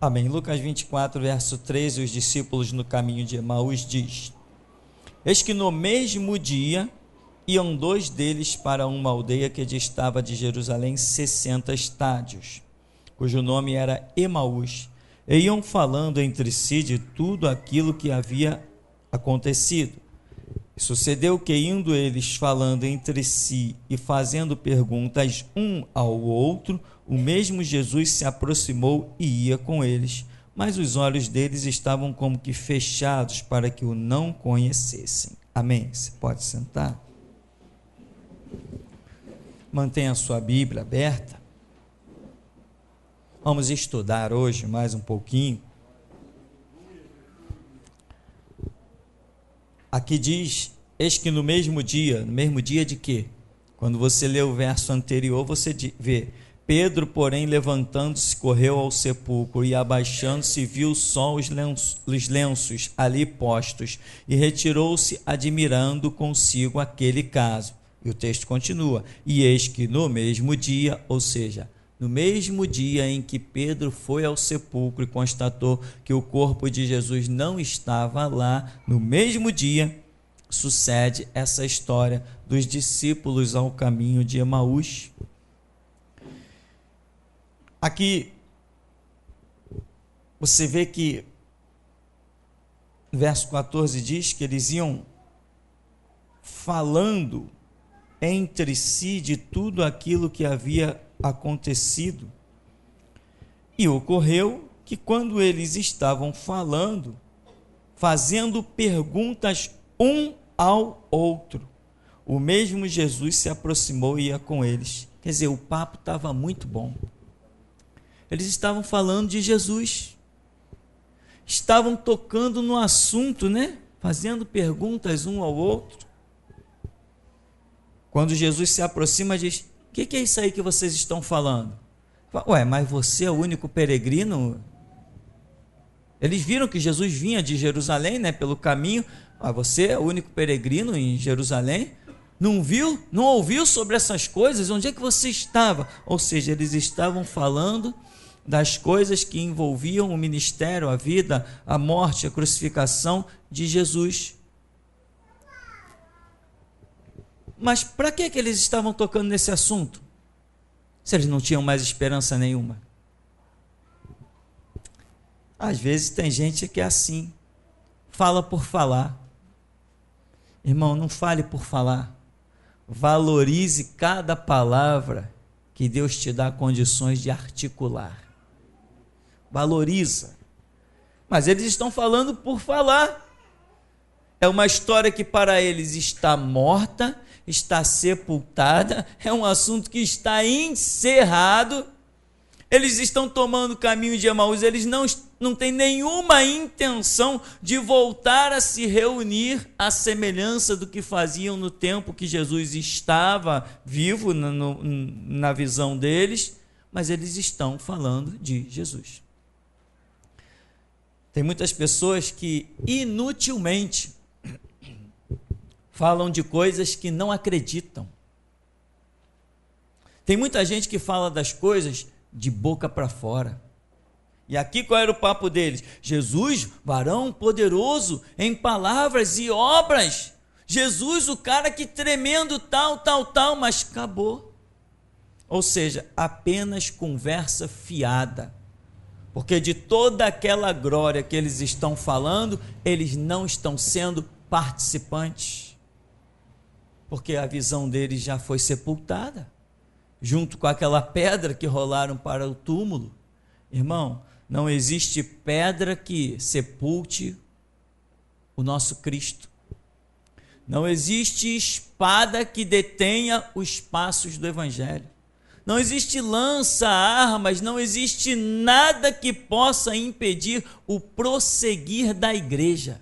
Amém. Lucas 24, verso 13, os discípulos no caminho de Emaús diz: Eis que no mesmo dia iam 2 deles para uma aldeia que distava de Jerusalém 60 estádios, cujo nome era Emaús, e iam falando entre si de tudo aquilo que havia acontecido. Sucedeu que, indo eles falando entre si e fazendo perguntas um ao outro, o mesmo Jesus se aproximou e ia com eles, mas os olhos deles estavam como que fechados para que o não conhecessem. Amém? Você pode sentar? Mantenha a sua Bíblia aberta. Vamos estudar hoje mais um pouquinho. Aqui diz, eis que no mesmo dia de quê? Quando você lê o verso anterior, você vê, Pedro, porém, levantando-se, correu ao sepulcro e, abaixando-se, viu só os lenços ali postos e retirou-se, admirando consigo aquele caso. E o texto continua, e eis que no mesmo dia, ou seja, no mesmo dia em que Pedro foi ao sepulcro e constatou que o corpo de Jesus não estava lá, no mesmo dia sucede essa história dos discípulos ao caminho de Emaús. Aqui você vê que verso 14 diz que eles iam falando entre si de tudo aquilo que havia acontecido. E ocorreu que quando eles estavam falando, fazendo perguntas um ao outro, o mesmo Jesus se aproximou e ia com eles. Quer dizer, o papo estava muito bom. Eles estavam falando de Jesus, estavam tocando no assunto, né? Fazendo perguntas um ao outro. Quando Jesus se aproxima, diz: o que é isso aí que vocês estão falando? Ué, mas você é o único peregrino? Eles viram que Jesus vinha de Jerusalém, né, pelo caminho. Você é o único peregrino em Jerusalém? Não viu? Não ouviu sobre essas coisas? Onde é que você estava? Ou seja, eles estavam falando das coisas que envolviam o ministério, a vida, a morte, a crucificação de Jesus. Mas para que eles estavam tocando nesse assunto? Se eles não tinham mais esperança nenhuma. Às vezes tem gente que é assim, fala por falar. Irmão, não fale por falar. Valorize cada palavra que Deus te dá condições de articular. Valoriza. Mas eles estão falando por falar. É uma história que para eles está morta, está sepultada, é um assunto que está encerrado. Eles estão tomando o caminho de Emaús, eles não têm nenhuma intenção de voltar a se reunir à semelhança do que faziam no tempo que Jesus estava vivo, na visão deles, mas eles estão falando de Jesus. Tem muitas pessoas que inutilmente falam de coisas que não acreditam. Tem muita gente que fala das coisas de boca para fora. E aqui qual era o papo deles? Jesus, varão poderoso em palavras e obras. Jesus, o cara que tremendo tal, mas acabou. Ou seja, apenas conversa fiada. Porque de toda aquela glória que eles estão falando, eles não estão sendo participantes. Porque a visão deles já foi sepultada, junto com aquela pedra que rolaram para o túmulo. Irmão, não existe pedra que sepulte o nosso Cristo. Não existe espada que detenha os passos do Evangelho. Não existe lança, armas, não existe nada que possa impedir o prosseguir da igreja.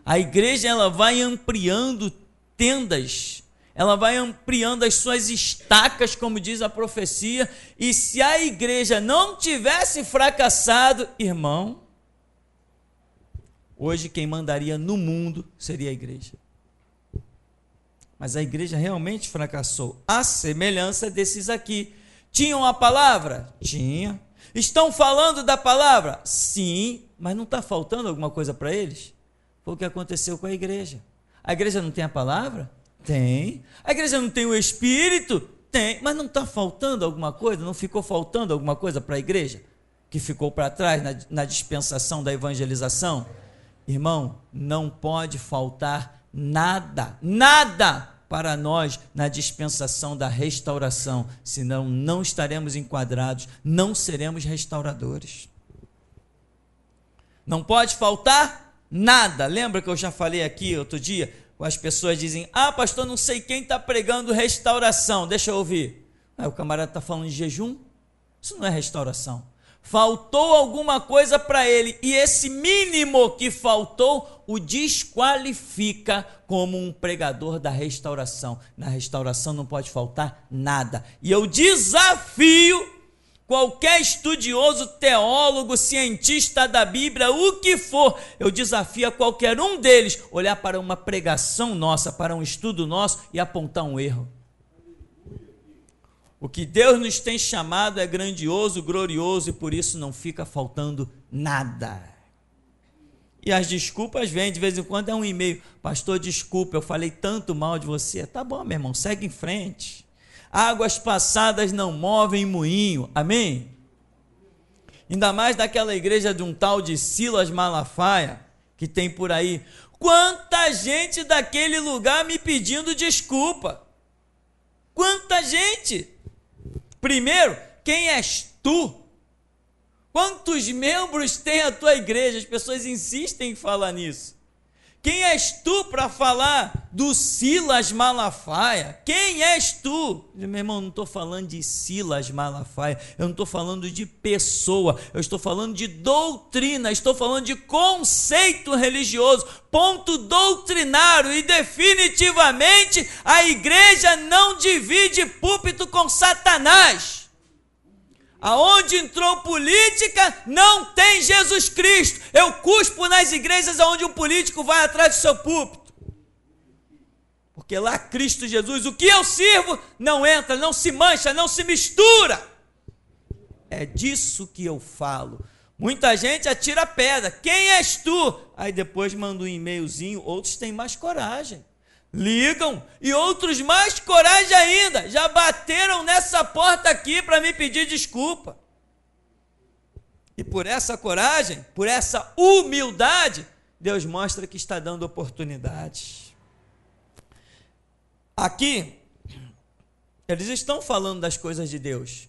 A igreja, ela vai ampliando tendas, ela vai ampliando as suas estacas, como diz a profecia, e se a igreja não tivesse fracassado, irmão, hoje quem mandaria no mundo seria a igreja. Mas a igreja realmente fracassou, à semelhança desses aqui. Tinham a palavra? Tinha. Estão falando da palavra? Sim, mas não está faltando alguma coisa para eles? Foi o que aconteceu com a igreja. A igreja não tem a palavra? Tem. A igreja não tem o Espírito? Tem. Mas não está faltando alguma coisa? Não ficou faltando alguma coisa para a igreja? Que ficou para trás na dispensação da evangelização? Irmão, não pode faltar nada, nada para nós na dispensação da restauração, senão não estaremos enquadrados, não seremos restauradores. Não pode faltar nada. Lembra que eu já falei aqui outro dia? As pessoas dizem, pastor, não sei quem está pregando restauração, deixa eu ouvir. O camarada está falando de jejum? Isso não é restauração. Faltou alguma coisa para ele, e esse mínimo que faltou o desqualifica como um pregador da restauração. Na restauração não pode faltar nada. E eu desafio qualquer estudioso, teólogo, cientista da Bíblia, o que for, eu desafio a qualquer um deles olhar para uma pregação nossa, para um estudo nosso e apontar um erro. O que Deus nos tem chamado é grandioso, glorioso, e por isso não fica faltando nada. E as desculpas vêm, de vez em quando é um e-mail, pastor, desculpa, eu falei tanto mal de você. Tá bom, meu irmão, segue em frente. Águas passadas não movem moinho, amém? Ainda mais daquela igreja de um tal de Silas Malafaia, que tem por aí. Quanta gente daquele lugar me pedindo desculpa. Quanta gente! Primeiro, quem és tu? Quantos membros tem a tua igreja? As pessoas insistem em falar nisso. Quem és tu para falar do Silas Malafaia? Quem és tu? Meu irmão, não estou falando de Silas Malafaia, eu não estou falando de pessoa, eu estou falando de doutrina, estou falando de conceito religioso, ponto doutrinário, e definitivamente a igreja não divide púlpito com Satanás. Aonde entrou política, não tem Jesus Cristo. Eu cuspo nas igrejas onde o político vai atrás do seu púlpito. Porque lá Cristo Jesus, o que eu sirvo, não entra, não se mancha, não se mistura. É disso que eu falo. Muita gente atira pedra. Quem és tu? Aí depois manda um e-mailzinho, outros têm mais coragem. Ligam, e outros mais coragem ainda, já bateram nessa porta aqui para me pedir desculpa. E por essa coragem, por essa humildade, Deus mostra que está dando oportunidades. Aqui, eles estão falando das coisas de Deus,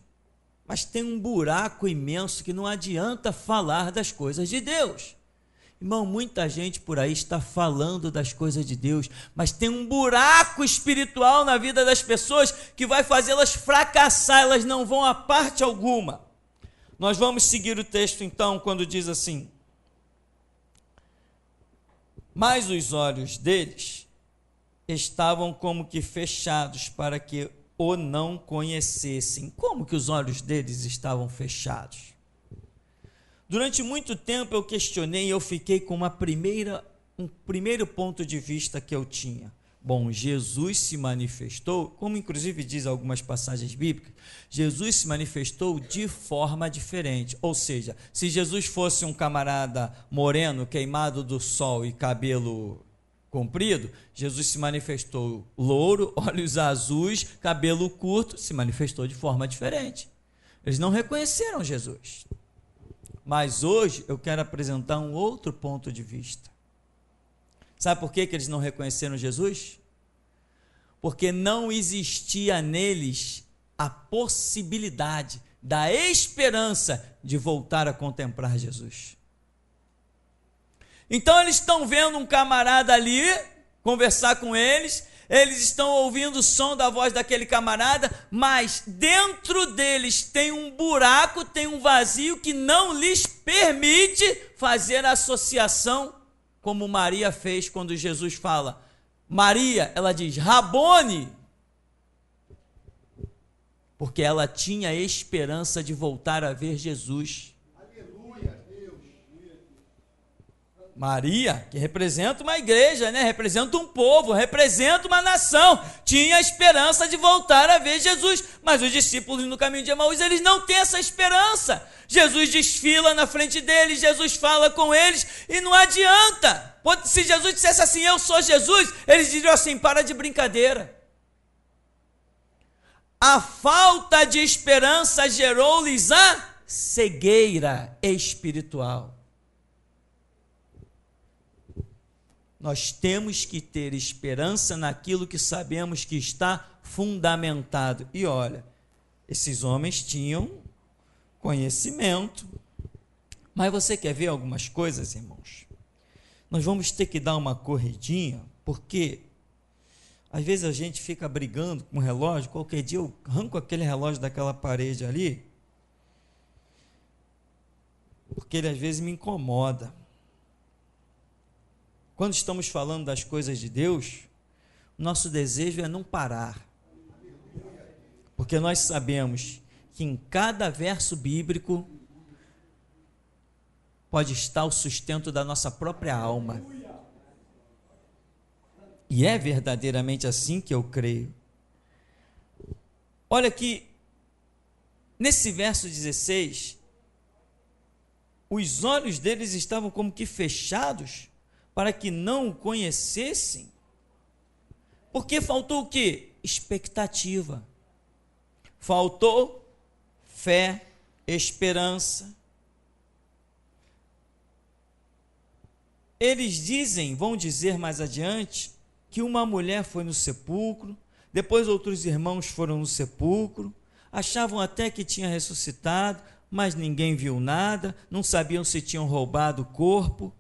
mas tem um buraco imenso que não adianta falar das coisas de Deus. Irmão, muita gente por aí está falando das coisas de Deus, mas tem um buraco espiritual na vida das pessoas que vai fazê-las fracassar, elas não vão a parte alguma. Nós vamos seguir o texto então, quando diz assim: mas os olhos deles estavam como que fechados para que o não conhecessem. Como que os olhos deles estavam fechados? Durante muito tempo eu questionei e eu fiquei com um primeiro ponto de vista que eu tinha. Bom, Jesus se manifestou, como inclusive diz algumas passagens bíblicas, Jesus se manifestou de forma diferente. Ou seja, se Jesus fosse um camarada moreno, queimado do sol e cabelo comprido, Jesus se manifestou louro, olhos azuis, cabelo curto, se manifestou de forma diferente. Eles não reconheceram Jesus. Mas hoje eu quero apresentar um outro ponto de vista. Sabe por que eles não reconheceram Jesus? Porque não existia neles a possibilidade da esperança de voltar a contemplar Jesus. Então eles estão vendo um camarada ali, conversar com eles estão ouvindo o som da voz daquele camarada, mas dentro deles tem um buraco, tem um vazio que não lhes permite fazer a associação, como Maria fez quando Jesus fala, Maria, ela diz, Rabone, porque ela tinha esperança de voltar a ver Jesus. Aleluia, Deus. Maria, que representa uma igreja, né? Representa um povo, representa uma nação, tinha a esperança de voltar a ver Jesus, mas os discípulos no caminho de Emaús, eles não têm essa esperança. Jesus desfila na frente deles, Jesus fala com eles e não adianta. Se Jesus dissesse assim, eu sou Jesus, eles diriam assim, para de brincadeira. A falta de esperança gerou-lhes a cegueira espiritual. Nós temos que ter esperança naquilo que sabemos que está fundamentado. E olha, esses homens tinham conhecimento. Mas você quer ver algumas coisas, irmãos? Nós vamos ter que dar uma corridinha, porque às vezes a gente fica brigando com o relógio. Qualquer dia eu arranco aquele relógio daquela parede ali, porque ele às vezes me incomoda. Quando estamos falando das coisas de Deus, nosso desejo é não parar, porque nós sabemos que em cada verso bíblico pode estar o sustento da nossa própria alma. E é verdadeiramente assim que eu creio. Olha aqui, nesse verso 16, os olhos deles estavam como que fechados, para que não o conhecessem, porque faltou o quê? Expectativa, faltou fé, esperança. Eles vão dizer mais adiante, que uma mulher foi no sepulcro, depois outros irmãos foram no sepulcro, achavam até que tinha ressuscitado, mas ninguém viu nada, não sabiam se tinham roubado o corpo.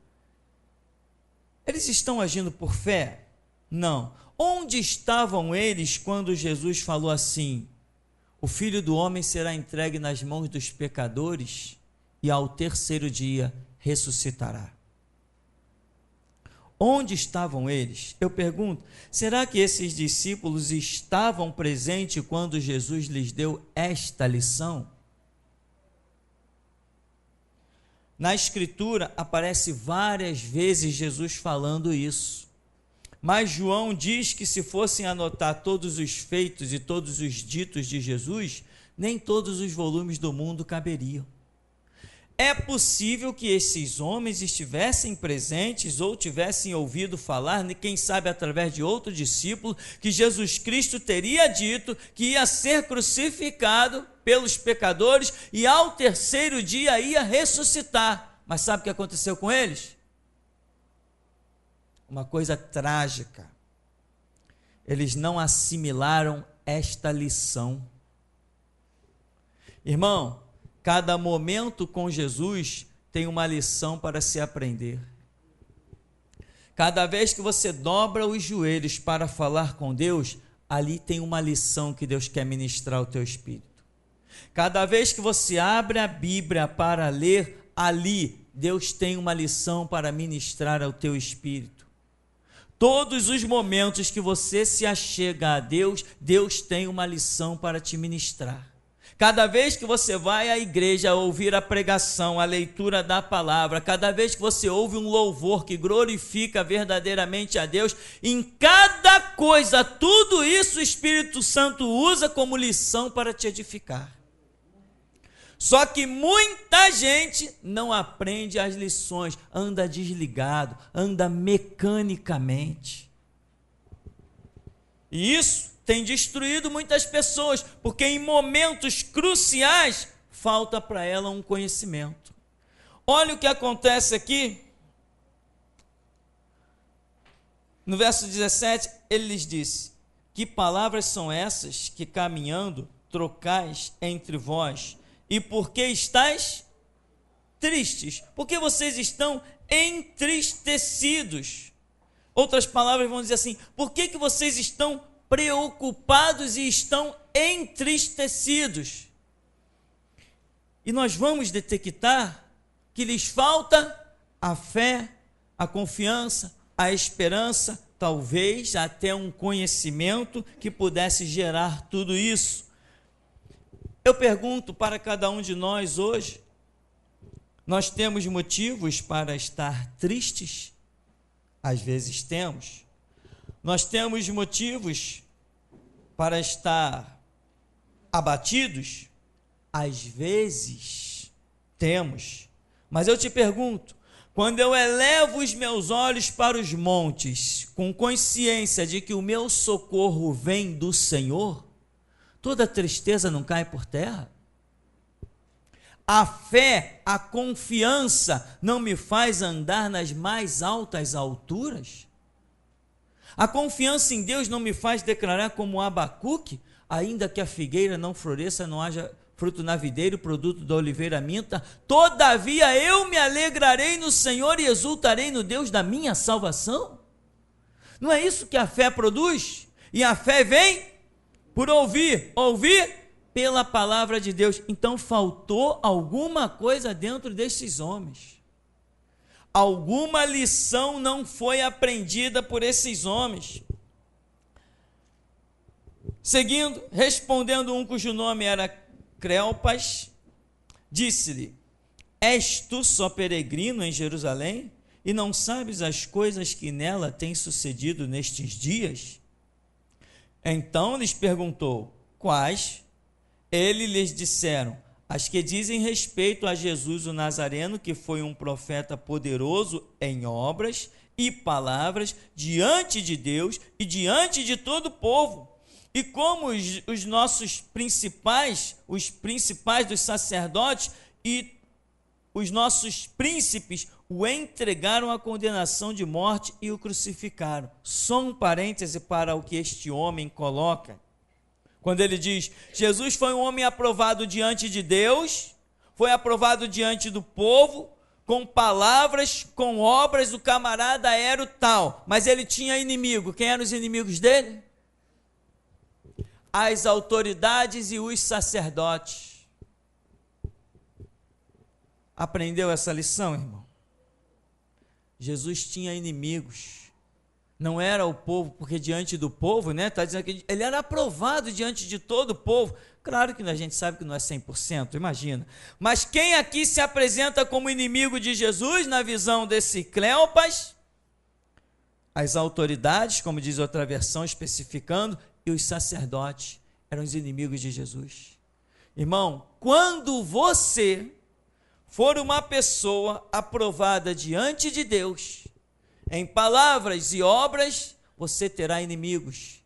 Eles estão agindo por fé? Não. Onde estavam eles quando Jesus falou assim, o Filho do Homem será entregue nas mãos dos pecadores e ao terceiro dia ressuscitará? Onde estavam eles? Eu pergunto, será que esses discípulos estavam presentes quando Jesus lhes deu esta lição? Na Escritura aparece várias vezes Jesus falando isso, mas João diz que se fossem anotar todos os feitos e todos os ditos de Jesus, nem todos os volumes do mundo caberiam. É possível que esses homens estivessem presentes ou tivessem ouvido falar, quem sabe através de outro discípulo, que Jesus Cristo teria dito que ia ser crucificado pelos pecadores e ao terceiro dia ia ressuscitar. Mas sabe o que aconteceu com eles? Uma coisa trágica. Eles não assimilaram esta lição. Irmão, cada momento com Jesus tem uma lição para se aprender. Cada vez que você dobra os joelhos para falar com Deus, ali tem uma lição que Deus quer ministrar ao teu espírito. Cada vez que você abre a Bíblia para ler, ali Deus tem uma lição para ministrar ao teu espírito. Todos os momentos que você se achega a Deus, Deus tem uma lição para te ministrar. Cada vez que você vai à igreja ouvir a pregação, a leitura da palavra, cada vez que você ouve um louvor que glorifica verdadeiramente a Deus, em cada coisa, tudo isso o Espírito Santo usa como lição para te edificar. Só que muita gente não aprende as lições, anda desligado, anda mecanicamente. E isso tem destruído muitas pessoas, porque em momentos cruciais falta para ela um conhecimento. Olha o que acontece aqui. No verso 17, ele lhes disse: que palavras são essas que caminhando trocais entre vós? E por que estáis tristes? Porque vocês estão entristecidos. Outras palavras vão dizer assim: por que vocês estão preocupados e estão entristecidos? E nós vamos detectar que lhes falta a fé, a confiança, a esperança, talvez até um conhecimento que pudesse gerar tudo isso. Eu pergunto para cada um de nós hoje, Nós temos motivos para estar tristes? Às vezes temos. Nós temos motivos para estar abatidos? Às vezes temos. Mas eu te pergunto, quando eu elevo os meus olhos para os montes, com consciência de que o meu socorro vem do Senhor, toda tristeza não cai por terra? A fé, a confiança não me faz andar nas mais altas alturas? A confiança em Deus não me faz declarar como Abacuque, ainda que a figueira não floresça, não haja fruto na videira, o produto da oliveira minta, todavia eu me alegrarei no Senhor e exultarei no Deus da minha salvação? Não é isso que a fé produz? E a fé vem por ouvir pela palavra de Deus. Então faltou alguma coisa dentro desses homens. Alguma lição não foi aprendida por esses homens. Seguindo, respondendo um cujo nome era Cleopas, disse-lhe: és tu só peregrino em Jerusalém e não sabes as coisas que nela têm sucedido nestes dias? Então lhes perguntou: quais? Eles lhes disseram: as que dizem respeito a Jesus o Nazareno, que foi um profeta poderoso em obras e palavras diante de Deus e diante de todo o povo. E como os nossos principais, os principais dos sacerdotes e os nossos príncipes o entregaram à condenação de morte e o crucificaram. Só um parêntese para o que este homem coloca. Quando ele diz, Jesus foi um homem aprovado diante de Deus, foi aprovado diante do povo, com palavras, com obras, o camarada era o tal, mas ele tinha inimigo. Quem eram os inimigos dele? As autoridades e os sacerdotes. Aprendeu essa lição, irmão? Jesus tinha inimigos. Não era o povo, porque diante do povo, né, está dizendo que ele era aprovado diante de todo o povo. Claro que a gente sabe que não é 100%, imagina. Mas quem aqui se apresenta como inimigo de Jesus, na visão desse Cleopas? As autoridades, como diz outra versão, especificando, e os sacerdotes eram os inimigos de Jesus. Irmão, quando você for uma pessoa aprovada diante de Deus, em palavras e obras, você terá inimigos,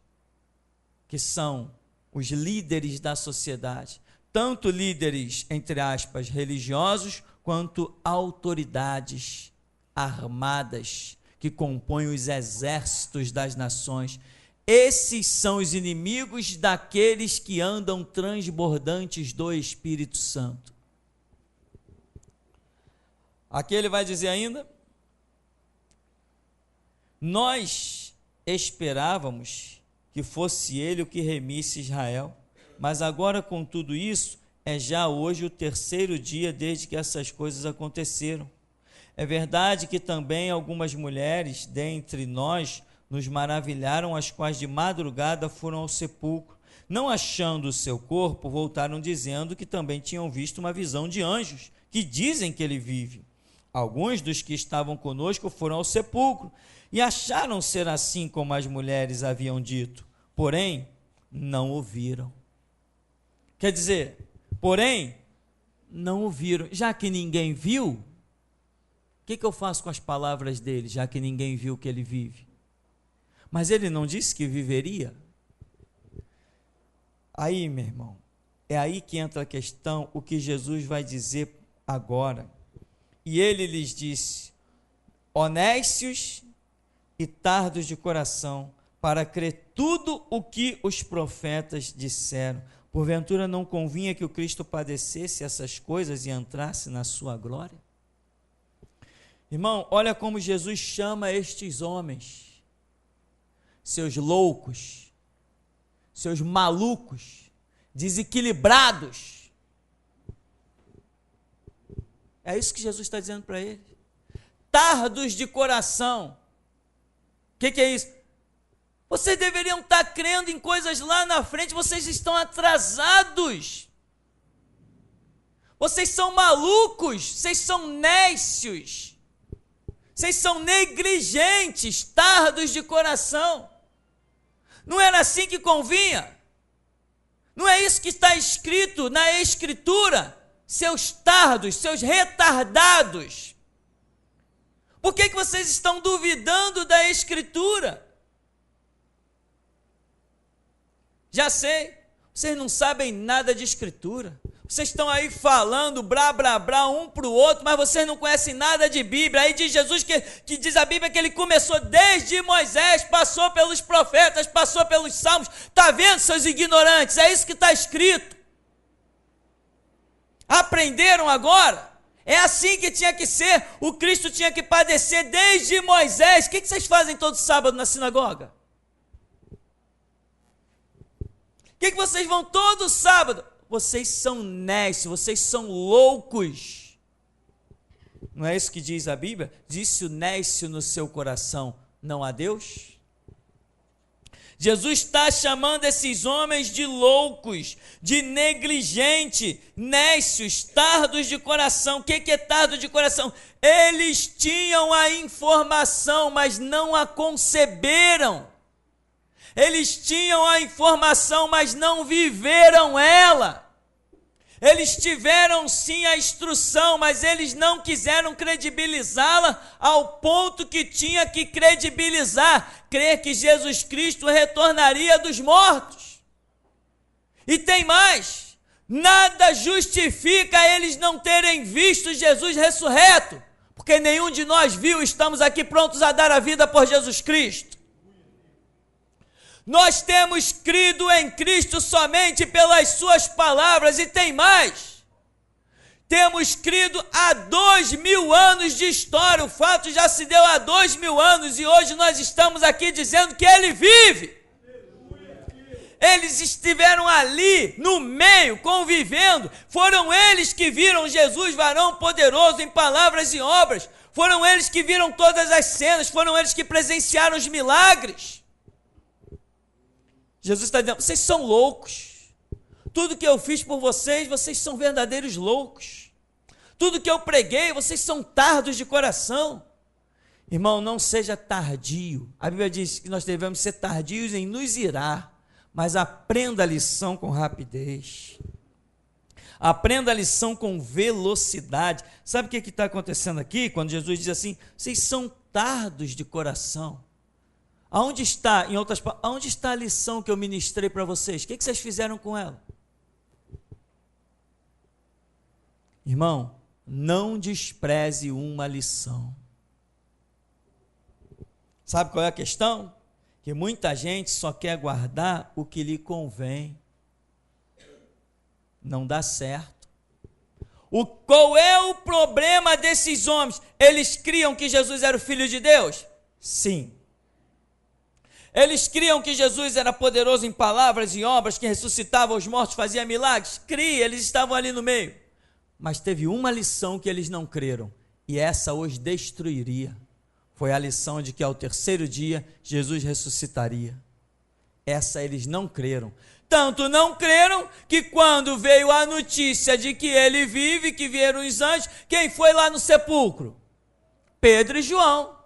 que são os líderes da sociedade, tanto líderes, entre aspas, religiosos, quanto autoridades armadas, que compõem os exércitos das nações. Esses são os inimigos daqueles que andam transbordantes do Espírito Santo. Aqui ele vai dizer ainda: nós esperávamos que fosse ele o que remisse Israel, mas agora com tudo isso, é já hoje o terceiro dia desde que essas coisas aconteceram. É verdade que também algumas mulheres dentre nós nos maravilharam, as quais de madrugada foram ao sepulcro. Não achando o seu corpo, voltaram dizendo que também tinham visto uma visão de anjos, que dizem que ele vive. Alguns dos que estavam conosco foram ao sepulcro e acharam ser assim como as mulheres haviam dito, porém não ouviram. Quer dizer, porém não ouviram. Já que ninguém viu, o que eu faço com as palavras dele, já que ninguém viu que ele vive? Mas ele não disse que viveria? Aí, meu irmão, é aí que entra a questão, o que Jesus vai dizer agora. E ele lhes disse: honestos e tardos de coração, para crer tudo o que os profetas disseram. Porventura não convinha que o Cristo padecesse essas coisas e entrasse na sua glória? Irmão, olha como Jesus chama estes homens, seus loucos, seus malucos, desequilibrados. É isso que Jesus está dizendo para eles. Tardos de coração. O que é isso? Vocês deveriam estar crendo em coisas lá na frente, vocês estão atrasados. Vocês são malucos, vocês são nécios, vocês são negligentes, tardos de coração. Não era assim que convinha? Não é isso que está escrito na Escritura? Seus tardos, seus retardados. Por que vocês estão duvidando da Escritura? Já sei, vocês não sabem nada de Escritura. Vocês estão aí falando, blá, blá, blá, um para o outro, mas vocês não conhecem nada de Bíblia. Aí diz Jesus que diz a Bíblia que ele começou desde Moisés, passou pelos profetas, passou pelos salmos. Está vendo, seus ignorantes? É isso que está escrito. Aprenderam agora? É assim que tinha que ser. O Cristo tinha que padecer desde Moisés. O que vocês fazem todo sábado na sinagoga? O que vocês vão todo sábado? Vocês são nécios, vocês são loucos. Não é isso que diz a Bíblia? Disse o nécio no seu coração, não há Deus? Jesus está chamando esses homens de loucos, de negligente, nécios, tardos de coração. O que é tardo de coração? Eles tinham a informação, mas não a conceberam. Eles tinham a informação, mas não viveram ela. Eles tiveram sim a instrução, mas eles não quiseram credibilizá-la ao ponto que tinha que credibilizar, crer que Jesus Cristo retornaria dos mortos. E tem mais, nada justifica eles não terem visto Jesus ressurreto, porque nenhum de nós viu, estamos aqui prontos a dar a vida por Jesus Cristo. Nós temos crido em Cristo somente pelas suas palavras e tem mais. Temos crido há 2000 anos de história, o fato já se deu há 2000 anos e hoje nós estamos aqui dizendo que Ele vive. Eles estiveram ali, no meio, convivendo, foram eles que viram Jesus, varão poderoso em palavras e obras, foram eles que viram todas as cenas, foram eles que presenciaram os milagres. Jesus está dizendo, vocês são loucos. Tudo que eu fiz por vocês, vocês são verdadeiros loucos. Tudo que eu preguei, vocês são tardos de coração. Irmão, não seja tardio. A Bíblia diz que nós devemos ser tardios em nos irar, mas aprenda a lição com rapidez. Aprenda a lição com velocidade. Sabe o que está acontecendo aqui? Quando Jesus diz assim, vocês são tardos de coração. Aonde está, em outras palavras, aonde está a lição que eu ministrei para vocês? O que vocês fizeram com ela? Irmão, não despreze uma lição. Sabe qual é a questão? Que muita gente só quer guardar o que lhe convém. Não dá certo. Qual é o problema desses homens? Eles criam que Jesus era o Filho de Deus? Sim. Eles criam que Jesus era poderoso em palavras e obras, que ressuscitava os mortos, fazia milagres? Cria, eles estavam ali no meio. Mas teve uma lição que eles não creram, e essa os destruiria. Foi a lição de que ao terceiro dia, Jesus ressuscitaria. Essa eles não creram. Tanto não creram, que quando veio a notícia de que ele vive, que vieram os anjos, quem foi lá no sepulcro? Pedro e João.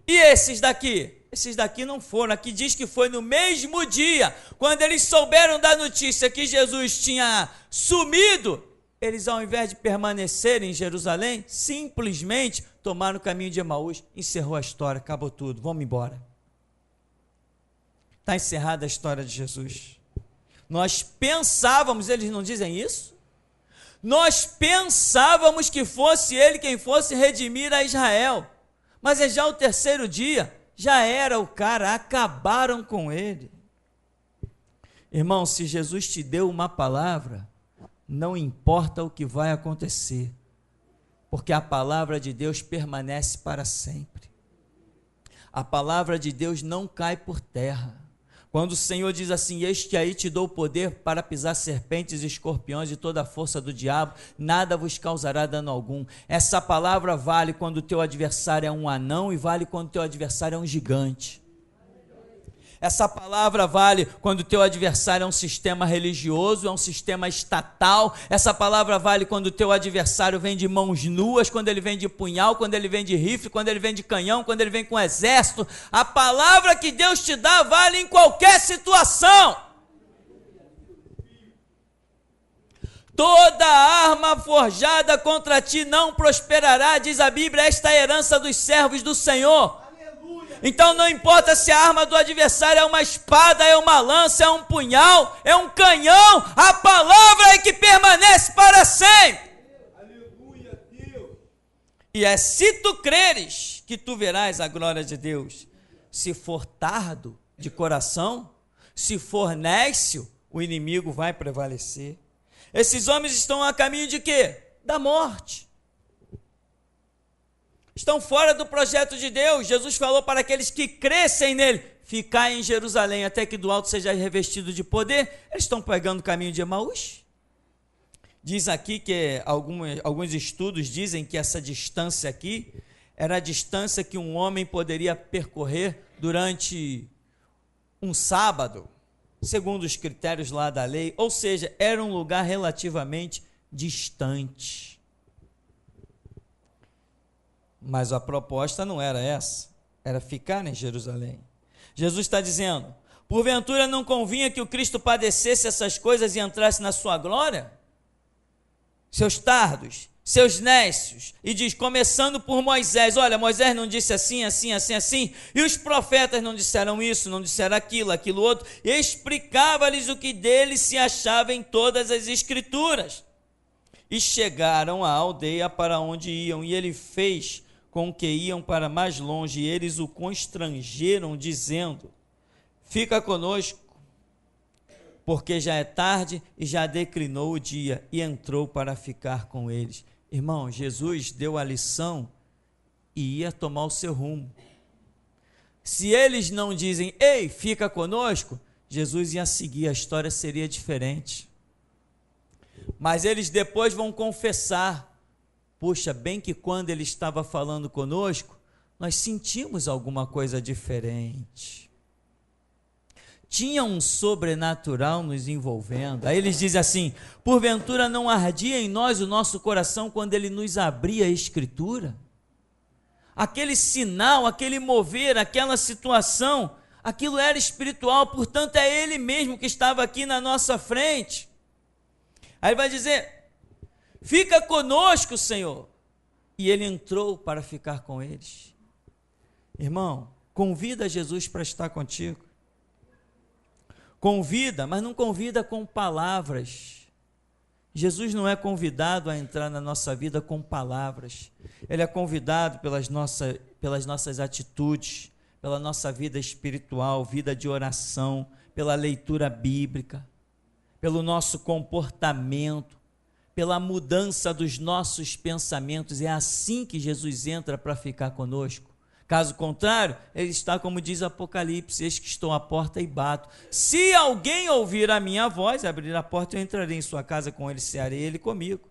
E esses daqui? Esses daqui não foram, aqui diz que foi no mesmo dia, quando eles souberam da notícia que Jesus tinha sumido, eles ao invés de permanecerem em Jerusalém, simplesmente tomaram o caminho de Emaús, encerrou a história, acabou tudo, vamos embora. Está encerrada a história de Jesus. Nós pensávamos, eles não dizem isso? Nós pensávamos que fosse ele quem fosse redimir a Israel, mas é já o terceiro dia, já era o cara, acabaram com ele. Irmão, se Jesus te deu uma palavra, não importa o que vai acontecer, porque a palavra de Deus permanece para sempre. A palavra de Deus não cai por terra. Quando o Senhor diz assim, eis que aí te dou poder para pisar serpentes e escorpiões e toda a força do diabo, nada vos causará dano algum. Essa palavra vale quando o teu adversário é um anão e vale quando o teu adversário é um gigante. Essa palavra vale quando o teu adversário é um sistema religioso, é um sistema estatal. Essa palavra vale quando o teu adversário vem de mãos nuas, quando ele vem de punhal, quando ele vem de rifle, quando ele vem de canhão, quando ele vem com exército. A palavra que Deus te dá vale em qualquer situação. Toda arma forjada contra ti não prosperará, diz a Bíblia, esta é a herança dos servos do Senhor. Então não importa se a arma do adversário é uma espada, é uma lança, é um punhal, é um canhão, a palavra é que permanece para sempre. Aleluia, Deus. E é se tu creres que tu verás a glória de Deus. Se for tardo de coração, se for nécio, o inimigo vai prevalecer. Esses homens estão a caminho de quê? Da morte. Estão fora do projeto de Deus. Jesus falou para aqueles que crescem nele, ficai em Jerusalém até que do alto seja revestido de poder. Eles estão pegando o caminho de Emaús. Diz aqui que alguns estudos dizem que essa distância aqui era a distância que um homem poderia percorrer durante um sábado, segundo os critérios lá da lei, ou seja, era um lugar relativamente distante. Mas a proposta não era essa, era ficar em Jerusalém. Jesus está dizendo, porventura não convinha que o Cristo padecesse essas coisas e entrasse na sua glória? Seus tardos, seus nécios, e diz, começando por Moisés, olha, Moisés não disse assim, assim, assim, assim, e os profetas não disseram isso, não disseram aquilo, aquilo outro, e explicava-lhes o que dele se achava em todas as escrituras. E chegaram à aldeia para onde iam, e ele fez com que iam para mais longe, e eles o constrangeram, dizendo, fica conosco, porque já é tarde e já declinou o dia, e entrou para ficar com eles. Irmão, Jesus deu a lição e ia tomar o seu rumo. Se eles não dizem, ei, fica conosco, Jesus ia seguir, a história seria diferente. Mas eles depois vão confessar, puxa, bem que quando ele estava falando conosco, nós sentimos alguma coisa diferente. Tinha um sobrenatural nos envolvendo. Aí eles dizem assim, porventura não ardia em nós o nosso coração quando ele nos abria a Escritura? Aquele sinal, aquele mover, aquela situação, aquilo era espiritual, portanto é ele mesmo que estava aqui na nossa frente. Aí vai dizer, fica conosco, Senhor. E ele entrou para ficar com eles. Irmão, convida Jesus para estar contigo. Convida, mas não convida com palavras. Jesus não é convidado a entrar na nossa vida com palavras. Ele é convidado pelas nossas atitudes, pela nossa vida espiritual, vida de oração, pela leitura bíblica, pelo nosso comportamento, pela mudança dos nossos pensamentos. É assim que Jesus entra para ficar conosco. Caso contrário, ele está, como diz Apocalipse, eis que estou à porta e bato. Se alguém ouvir a minha voz, abrir a porta, eu entrarei em sua casa com ele, cearei ele comigo.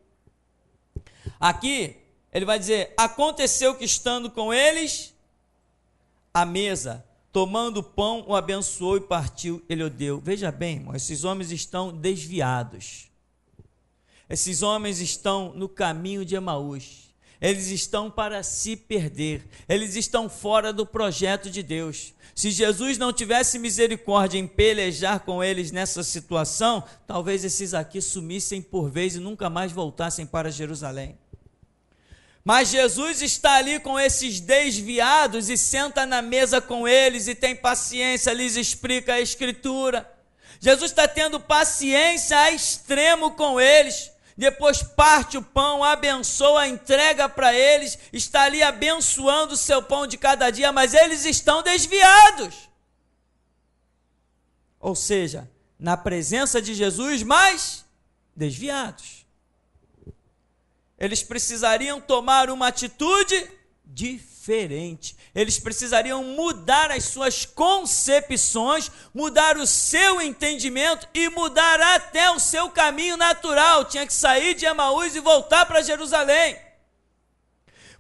Aqui, ele vai dizer, aconteceu que estando com eles, à mesa, tomando o pão, o abençoou e partiu, ele o deu. Veja bem, irmão, esses homens estão desviados. Esses homens estão no caminho de Emaús. Eles estão para se perder. Eles estão fora do projeto de Deus. Se Jesus não tivesse misericórdia em pelejar com eles nessa situação, talvez esses aqui sumissem por vez e nunca mais voltassem para Jerusalém. Mas Jesus está ali com esses desviados e senta na mesa com eles e tem paciência, lhes explica a Escritura. Jesus está tendo paciência a extremo com eles. Depois parte o pão, abençoa, entrega para eles, está ali abençoando o seu pão de cada dia, mas eles estão desviados. Ou seja, na presença de Jesus, mas desviados. Eles precisariam tomar uma atitude diferente. Eles precisariam mudar as suas concepções, mudar o seu entendimento e mudar até o seu caminho natural. Tinha que sair de Emaús e voltar para Jerusalém.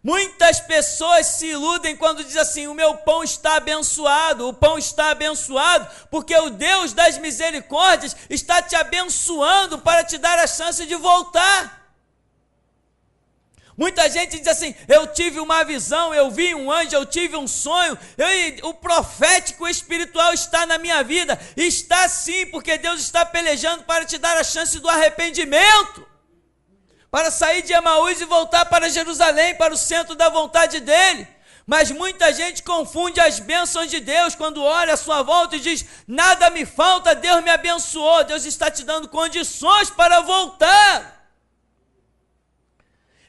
Muitas pessoas se iludem quando dizem assim: o meu pão está abençoado, o pão está abençoado, porque o Deus das misericórdias está te abençoando para te dar a chance de voltar. Muita gente diz assim: eu tive uma visão, eu vi um anjo, eu tive um sonho, o profético espiritual está na minha vida. Está sim, porque Deus está pelejando para te dar a chance do arrependimento, para sair de Emaús e voltar para Jerusalém, para o centro da vontade dele. Mas muita gente confunde as bênçãos de Deus quando olha à sua volta e diz: nada me falta, Deus me abençoou. Deus está te dando condições para voltar.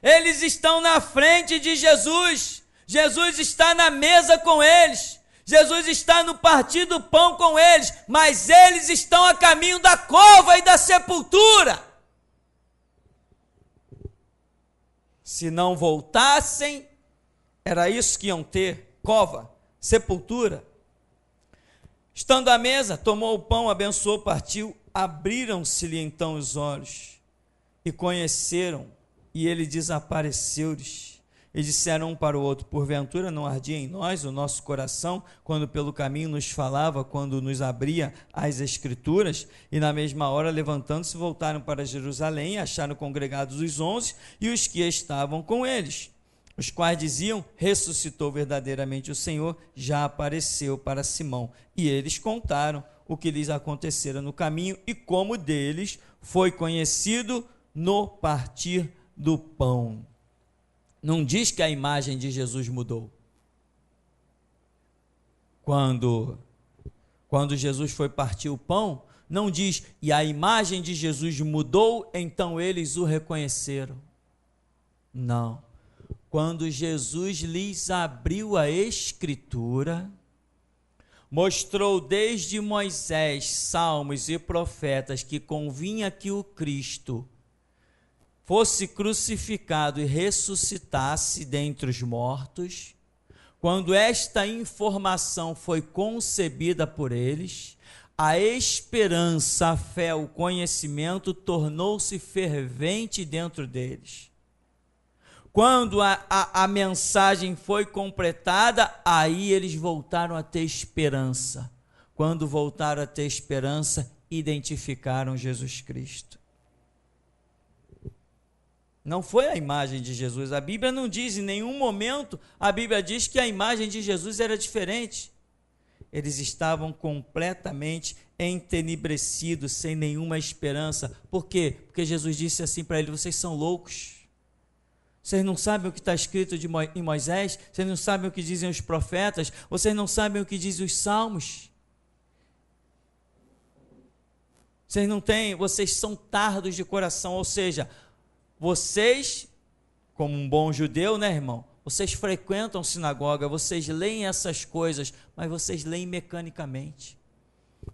Eles estão na frente de Jesus, Jesus está na mesa com eles, Jesus está no partir do pão com eles, mas eles estão a caminho da cova e da sepultura. Se não voltassem, era isso que iam ter: cova, sepultura. Estando à mesa, tomou o pão, abençoou, partiu, abriram-se-lhe então os olhos e conheceram, e ele desapareceu-lhes. E disseram um para o outro: porventura não ardia em nós o nosso coração, quando pelo caminho nos falava, quando nos abria as Escrituras? E na mesma hora, levantando-se, voltaram para Jerusalém, e acharam congregados os 11 e os que estavam com eles, os quais diziam: ressuscitou verdadeiramente o Senhor, já apareceu para Simão. E eles contaram o que lhes acontecera no caminho, e como deles foi conhecido no partir do pão. Não diz que a imagem de Jesus mudou. Quando Jesus foi partir o pão, não diz: e a imagem de Jesus mudou, então eles o reconheceram. Não. Quando Jesus lhes abriu a Escritura, mostrou desde Moisés, Salmos e profetas que convinha que o Cristo fosse crucificado e ressuscitasse dentre os mortos, quando esta informação foi concebida por eles, a esperança, a fé, o conhecimento tornou-se fervente dentro deles. Quando a mensagem foi completada, aí eles voltaram a ter esperança. Quando voltaram a ter esperança, identificaram Jesus Cristo. Não foi a imagem de Jesus. A Bíblia não diz, em nenhum momento, a Bíblia diz que a imagem de Jesus era diferente. Eles estavam completamente entenebrecidos, sem nenhuma esperança. Por quê? Porque Jesus disse assim para eles: vocês são loucos. Vocês não sabem o que está escrito em Moisés? Vocês não sabem o que dizem os profetas? Vocês não sabem o que dizem os salmos? Vocês são tardos de coração, ou seja, vocês, como um bom judeu, né, irmão? Vocês frequentam sinagoga, vocês leem essas coisas, mas vocês leem mecanicamente.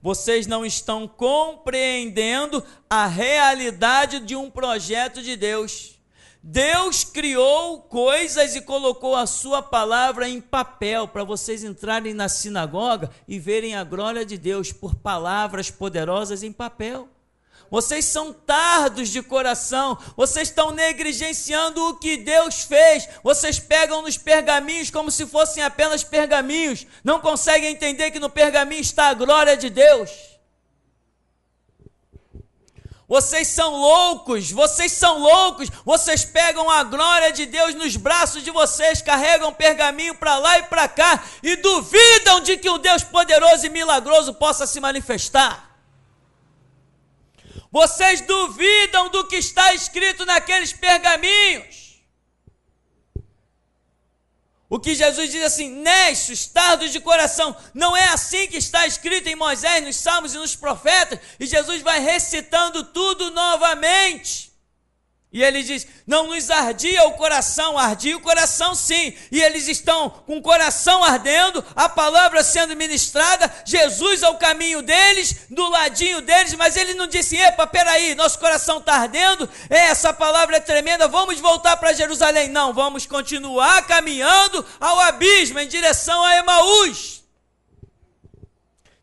Vocês não estão compreendendo a realidade de um projeto de Deus. Deus criou coisas e colocou a sua palavra em papel para vocês entrarem na sinagoga e verem a glória de Deus por palavras poderosas em papel. Vocês são tardos de coração, vocês estão negligenciando o que Deus fez. Vocês pegam nos pergaminhos como se fossem apenas pergaminhos, não conseguem entender que no pergaminho está a glória de Deus. Vocês são loucos, vocês pegam a glória de Deus nos braços de vocês, carregam pergaminho para lá e para cá e duvidam de que um Deus poderoso e milagroso possa se manifestar. Vocês duvidam do que está escrito naqueles pergaminhos. O que Jesus diz assim: necios, tardos de coração, não é assim que está escrito em Moisés, nos Salmos e nos profetas? E Jesus vai recitando tudo novamente. E ele diz: não nos ardia o coração sim, e eles estão com o coração ardendo, a palavra sendo ministrada, Jesus ao caminho deles, do ladinho deles, mas ele não disse: epa, peraí, nosso coração está ardendo, essa palavra é tremenda, vamos voltar para Jerusalém. Não, vamos continuar caminhando ao abismo, em direção a Emaús.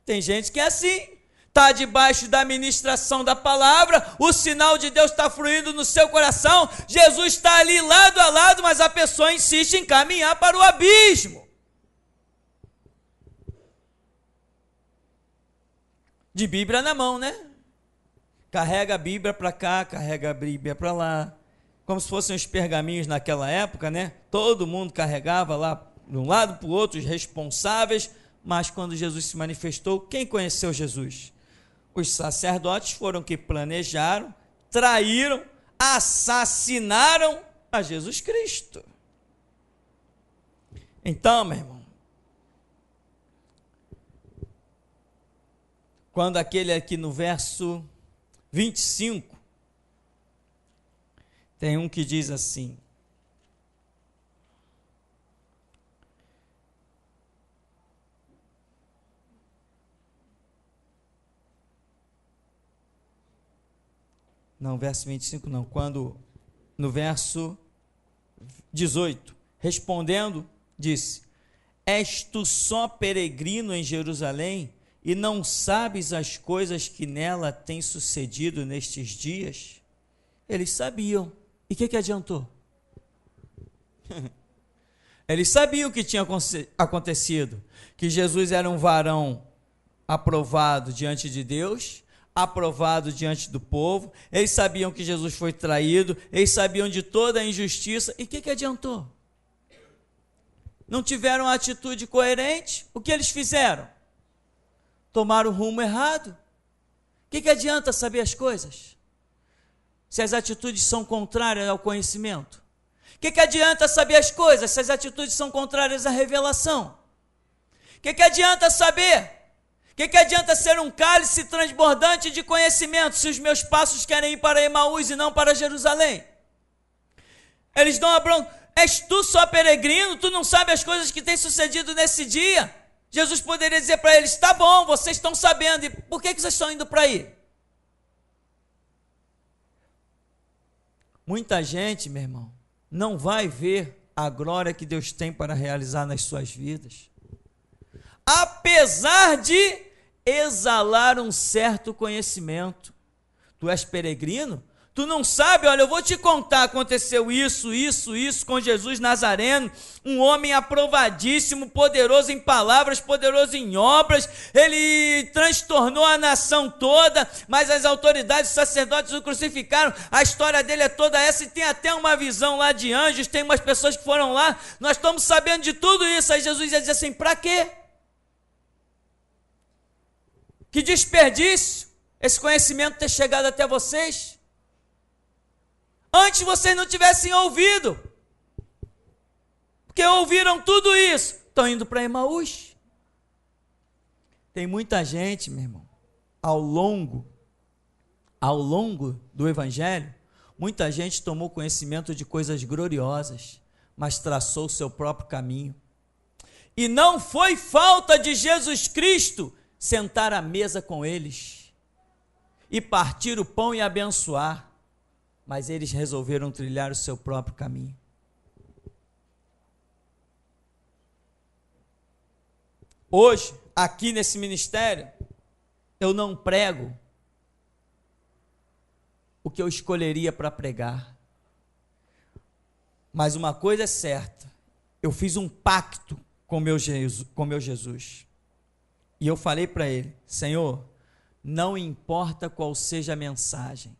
Tem gente que é assim. está debaixo da ministração da palavra, o sinal de Deus está fluindo no seu coração, Jesus está ali lado a lado, mas a pessoa insiste em caminhar para o abismo. De Bíblia na mão, né? Carrega a Bíblia para cá, carrega a Bíblia para lá, como se fossem os pergaminhos naquela época, né? Todo mundo carregava lá de um lado para o outro, os responsáveis, mas quando Jesus se manifestou, quem conheceu Jesus? Os sacerdotes foram que planejaram, traíram, assassinaram a Jesus Cristo. Então, meu irmão, quando aquele aqui no verso 25, tem um que diz assim: não, verso 25 não, quando no verso 18, respondendo, disse: és tu só peregrino em Jerusalém e não sabes as coisas que nela têm sucedido nestes dias? Eles sabiam. E o que adiantou? Eles sabiam o que tinha acontecido, que Jesus era um varão aprovado diante de Deus, aprovado diante do povo, eles sabiam que Jesus foi traído, eles sabiam de toda a injustiça, e o que adiantou? Não tiveram uma atitude coerente? O que eles fizeram? Tomaram o rumo errado. O que adianta saber as coisas, se as atitudes são contrárias ao conhecimento? O que adianta saber as coisas, se as atitudes são contrárias à revelação? O que adianta saber? O que adianta ser um cálice transbordante de conhecimento, se os meus passos querem ir para Emaús e não para Jerusalém? Eles dão a bronca: és tu só peregrino, tu não sabe as coisas que têm sucedido nesse dia? Jesus poderia dizer para eles: tá bom, vocês estão sabendo, e por que vocês estão indo para aí? Muita gente, meu irmão, não vai ver a glória que Deus tem para realizar nas suas vidas, apesar de exalar um certo conhecimento. Tu és peregrino? Tu não sabe? Olha, eu vou te contar, aconteceu isso com Jesus Nazareno, um homem aprovadíssimo, poderoso em palavras, poderoso em obras, ele transtornou a nação toda, mas as autoridades, os sacerdotes o crucificaram. A história dele é toda essa, e tem até uma visão lá de anjos, tem umas pessoas que foram lá, nós estamos sabendo de tudo isso. Aí Jesus ia dizer assim: para quê? Que desperdício esse conhecimento ter chegado até vocês. Antes vocês não tivessem ouvido, porque ouviram tudo isso, estão indo para Emaús. Tem muita gente, meu irmão, ao longo do Evangelho, muita gente tomou conhecimento de coisas gloriosas, mas traçou o seu próprio caminho. E não foi falta de Jesus Cristo sentar à mesa com eles e partir o pão e abençoar, mas eles resolveram trilhar o seu próprio caminho. Hoje, aqui nesse ministério, eu não prego o que eu escolheria para pregar, mas uma coisa é certa: eu fiz um pacto com meu Jesus, e eu falei para ele: Senhor, não importa qual seja a mensagem,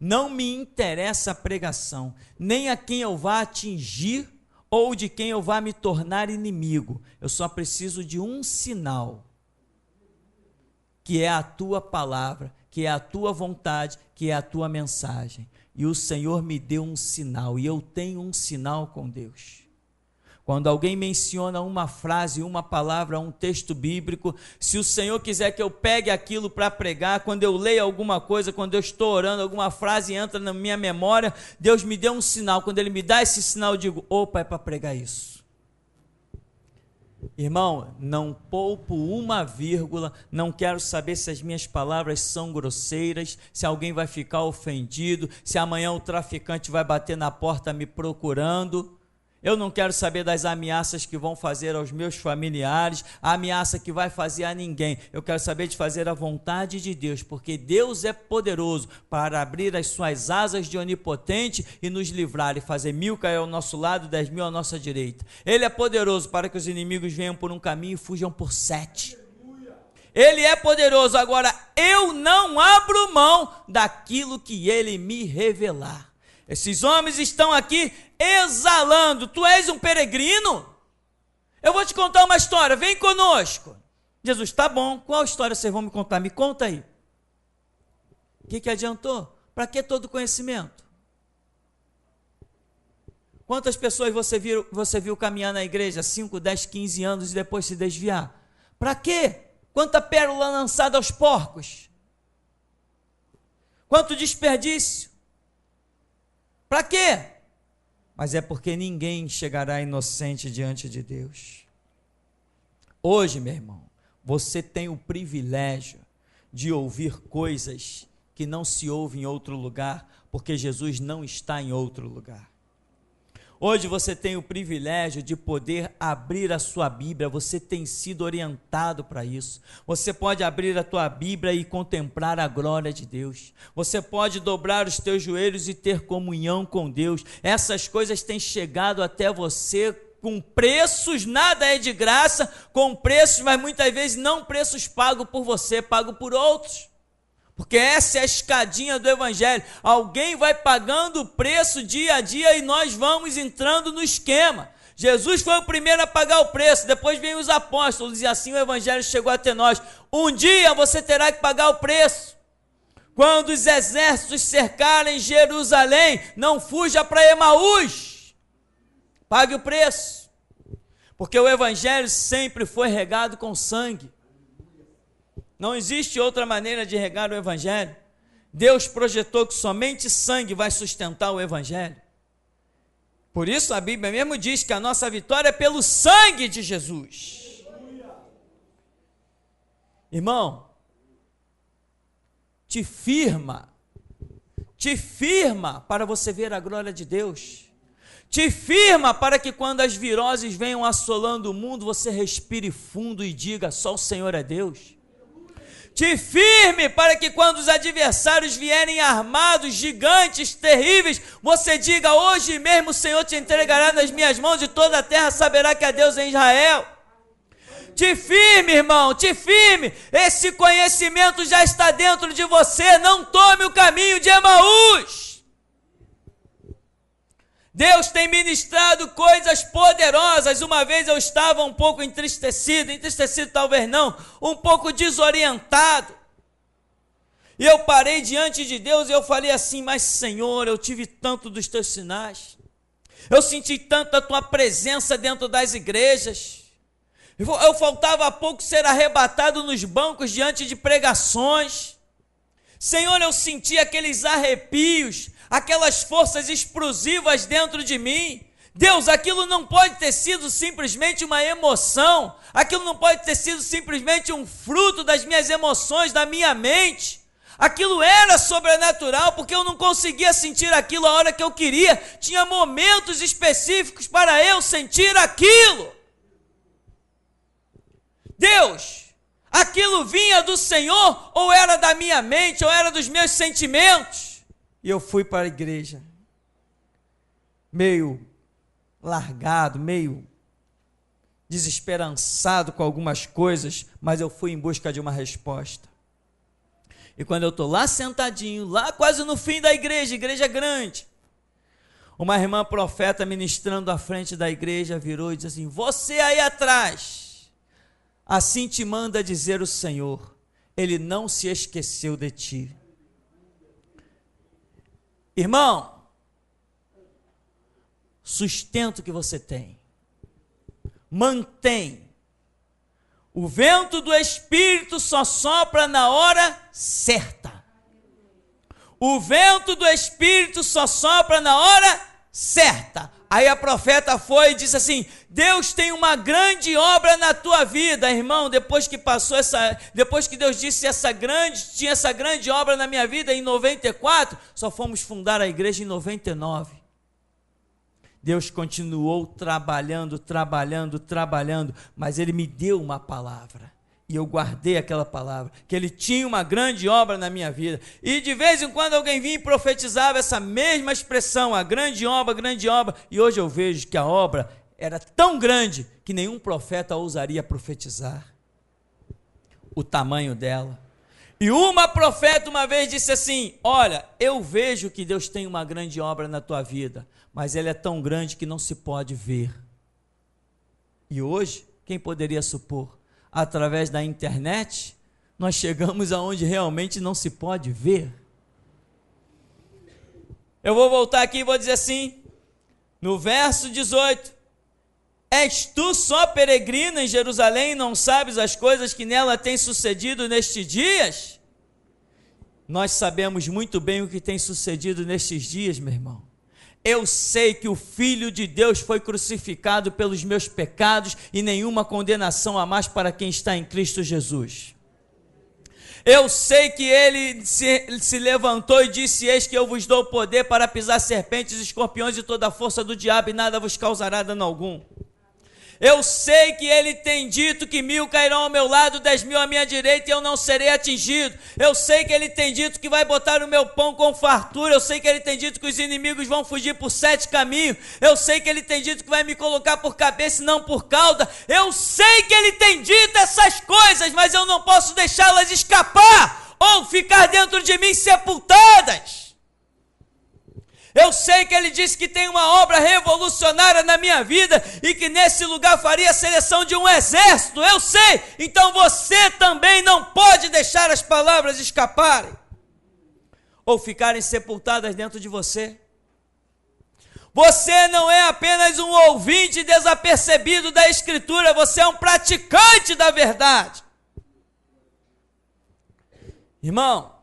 não me interessa a pregação, nem a quem eu vá atingir ou de quem eu vá me tornar inimigo. Eu só preciso de um sinal, que é a tua palavra, que é a tua vontade, que é a tua mensagem. E o Senhor me deu um sinal, e eu tenho um sinal com Deus. Quando alguém menciona uma frase, uma palavra, um texto bíblico, se o Senhor quiser que eu pegue aquilo para pregar, quando eu leio alguma coisa, quando eu estou orando, alguma frase entra na minha memória, Deus me deu um sinal. Quando Ele me dá esse sinal, eu digo: opa, é para pregar isso. Irmão, não poupo uma vírgula, não quero saber se as minhas palavras são grosseiras, se alguém vai ficar ofendido, se amanhã o traficante vai bater na porta me procurando. Eu não quero saber das ameaças que vão fazer aos meus familiares, a ameaça que vai fazer a ninguém. Eu quero saber de fazer a vontade de Deus, porque Deus é poderoso para abrir as suas asas de onipotente e nos livrar e fazer 1000 cair ao nosso lado, 10.000 à nossa direita. Ele é poderoso para que os inimigos venham por um caminho e fujam por 7. Ele é poderoso. Agora, eu não abro mão daquilo que ele me revelar. Esses homens estão aqui exalando. Tu és um peregrino? Eu vou te contar uma história, vem conosco. Jesus, tá bom, qual história vocês vão me contar? Me conta aí. O que adiantou? Para que todo conhecimento? Quantas pessoas você viu caminhar na igreja 5, 10, 15 anos e depois se desviar? Para quê? Quanta pérola lançada aos porcos? Quanto desperdício? Para quê? Mas é porque ninguém chegará inocente diante de Deus. Hoje, meu irmão, você tem o privilégio de ouvir coisas que não se ouvem em outro lugar, porque Jesus não está em outro lugar. Hoje você tem o privilégio de poder abrir a sua Bíblia, você tem sido orientado para isso. Você pode abrir a tua Bíblia e contemplar a glória de Deus. Você pode dobrar os teus joelhos e ter comunhão com Deus. Essas coisas têm chegado até você com preços, nada é de graça, com preços, mas muitas vezes não preços pagos por você, pagos por outros. Porque essa é a escadinha do Evangelho. Alguém vai pagando o preço dia a dia e nós vamos entrando no esquema. Jesus foi o primeiro a pagar o preço, depois vem os apóstolos e assim o Evangelho chegou até nós. Um dia você terá que pagar o preço. Quando os exércitos cercarem Jerusalém, não fuja para Emaús. Pague o preço. Porque o Evangelho sempre foi regado com sangue. Não existe outra maneira de regar o Evangelho. Deus projetou que somente sangue vai sustentar o Evangelho. Por isso a Bíblia mesmo diz que a nossa vitória é pelo sangue de Jesus. Irmão, te firma para você ver a glória de Deus. Te firma para que quando as viroses venham assolando o mundo, você respire fundo e diga, só o Senhor é Deus. Te firme para que quando os adversários vierem armados, gigantes, terríveis, você diga, hoje mesmo o Senhor te entregará nas minhas mãos e toda a terra saberá que há Deus em Israel. Te firme, irmão, te firme. Esse conhecimento já está dentro de você. Não tome o caminho de Emaús. Deus tem ministrado coisas poderosas. Uma vez eu estava um pouco entristecido talvez não, um pouco desorientado. E eu parei diante de Deus e eu falei assim, mas Senhor, eu tive tanto dos teus sinais. Eu senti tanto a tua presença dentro das igrejas. Eu faltava há pouco ser arrebatado nos bancos diante de pregações. Senhor, eu senti aqueles arrepios, aquelas forças explosivas dentro de mim. Deus, aquilo não pode ter sido simplesmente uma emoção, aquilo não pode ter sido simplesmente um fruto das minhas emoções, da minha mente. Aquilo era sobrenatural, porque eu não conseguia sentir aquilo a hora que eu queria. Tinha momentos específicos para eu sentir aquilo. Deus, aquilo vinha do Senhor, ou era da minha mente, ou era dos meus sentimentos? E eu fui para a igreja, meio largado, meio desesperançado com algumas coisas, mas eu fui em busca de uma resposta. E quando eu estou lá sentadinho, lá quase no fim da igreja grande, uma irmã profeta ministrando à frente da igreja virou e disse assim, você aí atrás, assim te manda dizer o Senhor, Ele não se esqueceu de ti. Irmão, sustento que você tem, mantém. O vento do Espírito só sopra na hora certa. O vento do Espírito só sopra na hora certa. Aí a profeta foi e disse assim, Deus tem uma grande obra na tua vida, irmão. Depois que Deus disse tinha essa grande obra na minha vida em 94, só fomos fundar a igreja em 99. Deus continuou trabalhando, mas Ele me deu uma palavra. E eu guardei aquela palavra, que Ele tinha uma grande obra na minha vida. E de vez em quando alguém vinha e profetizava essa mesma expressão, a grande obra, e hoje eu vejo que a obra era tão grande que nenhum profeta ousaria profetizar o tamanho dela. E uma profeta uma vez disse assim: olha, eu vejo que Deus tem uma grande obra na tua vida, mas ela é tão grande que não se pode ver. E hoje, quem poderia supor? Através da internet, nós chegamos aonde realmente não se pode ver. Eu vou voltar aqui e vou dizer assim, no verso 18: és tu só peregrina em Jerusalém e não sabes as coisas que nela têm sucedido nestes dias? Nós sabemos muito bem o que tem sucedido nestes dias, meu irmão. Eu sei que o Filho de Deus foi crucificado pelos meus pecados e nenhuma condenação há mais para quem está em Cristo Jesus. Eu sei que Ele se levantou e disse: eis que eu vos dou poder para pisar serpentes, escorpiões e toda a força do diabo, e nada vos causará dano algum. Eu sei que Ele tem dito que 1000 cairão ao meu lado, 10.000 à minha direita, e eu não serei atingido. Eu sei que Ele tem dito que vai botar o meu pão com fartura. Eu sei que Ele tem dito que os inimigos vão fugir por 7 caminhos. Eu sei que Ele tem dito que vai me colocar por cabeça e não por cauda. Eu sei que Ele tem dito essas coisas, mas eu não posso deixá-las escapar ou ficar dentro de mim sepultadas. Eu sei que Ele disse que tem uma obra revolucionária na minha vida e que nesse lugar faria a seleção de um exército. Eu sei, então você também não pode deixar as palavras escaparem ou ficarem sepultadas dentro de você. Você não é apenas um ouvinte desapercebido da Escritura, você é um praticante da verdade. Irmão,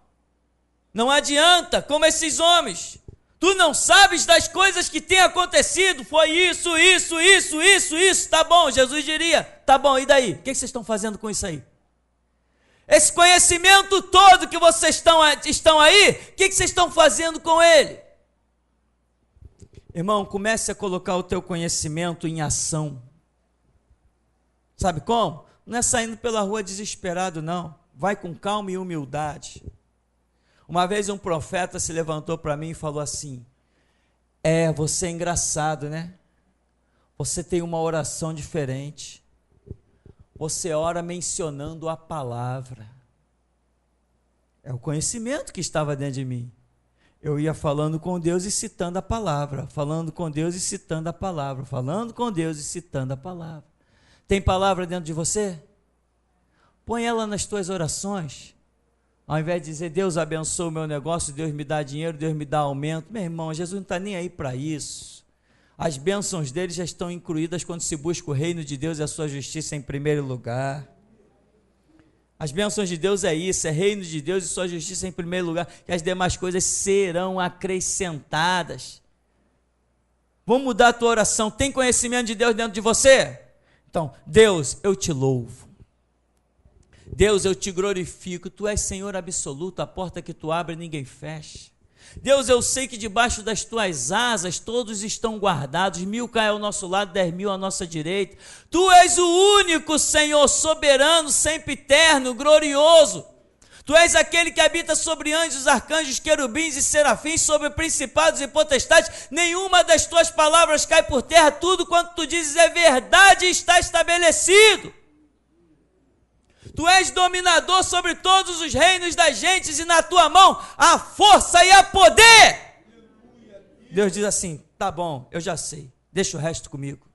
não adianta, como esses homens. Tu não sabes das coisas que têm acontecido, foi isso, tá bom, Jesus diria, tá bom, e daí? O que vocês estão fazendo com isso aí? Esse conhecimento todo que vocês estão aí, o que vocês estão fazendo com ele? Irmão, comece a colocar o teu conhecimento em ação. Sabe como? Não é saindo pela rua desesperado, não. Vai com calma e humildade. Uma vez um profeta se levantou para mim e falou assim: você é engraçado, né? Você tem uma oração diferente. Você ora mencionando a palavra. É o conhecimento que estava dentro de mim. Eu ia falando com Deus e citando a palavra, falando com Deus e citando a palavra, falando com Deus e citando a palavra. Tem palavra dentro de você? Põe ela nas tuas orações. Ao invés de dizer: Deus abençoa o meu negócio, Deus me dá dinheiro, Deus me dá aumento. Meu irmão, Jesus não está nem aí para isso. As bênçãos dele já estão incluídas quando se busca o reino de Deus e a sua justiça em primeiro lugar. As bênçãos de Deus é isso, é reino de Deus e sua justiça em primeiro lugar, e as demais coisas serão acrescentadas. Vamos mudar a tua oração. Tem conhecimento de Deus dentro de você? Então, Deus, eu te louvo. Deus, eu te glorifico, tu és Senhor absoluto, a porta que tu abre ninguém fecha. Deus, eu sei que debaixo das tuas asas todos estão guardados, 1000 caem ao nosso lado, 10.000 à nossa direita. Tu és o único Senhor soberano, sempre eterno, glorioso. Tu és aquele que habita sobre anjos, arcanjos, querubins e serafins, sobre principados e potestades. Nenhuma das tuas palavras cai por terra, tudo quanto tu dizes é verdade e está estabelecido. Tu és dominador sobre todos os reinos das gentes e na tua mão há força e há poder. Deus diz assim: tá bom, eu já sei, deixa o resto comigo.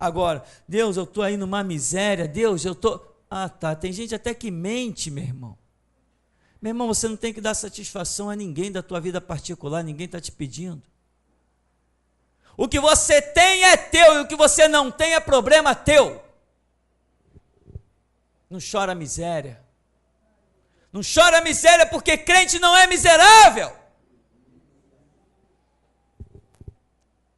Agora, Deus, eu estou aí numa miséria, Deus, eu estou... Ah, tá, tem gente até que mente, meu irmão. Meu irmão, você não tem que dar satisfação a ninguém da tua vida particular, ninguém está te pedindo. O que você tem é teu e o que você não tem é problema teu. Não chora miséria. Não chora miséria porque crente não é miserável.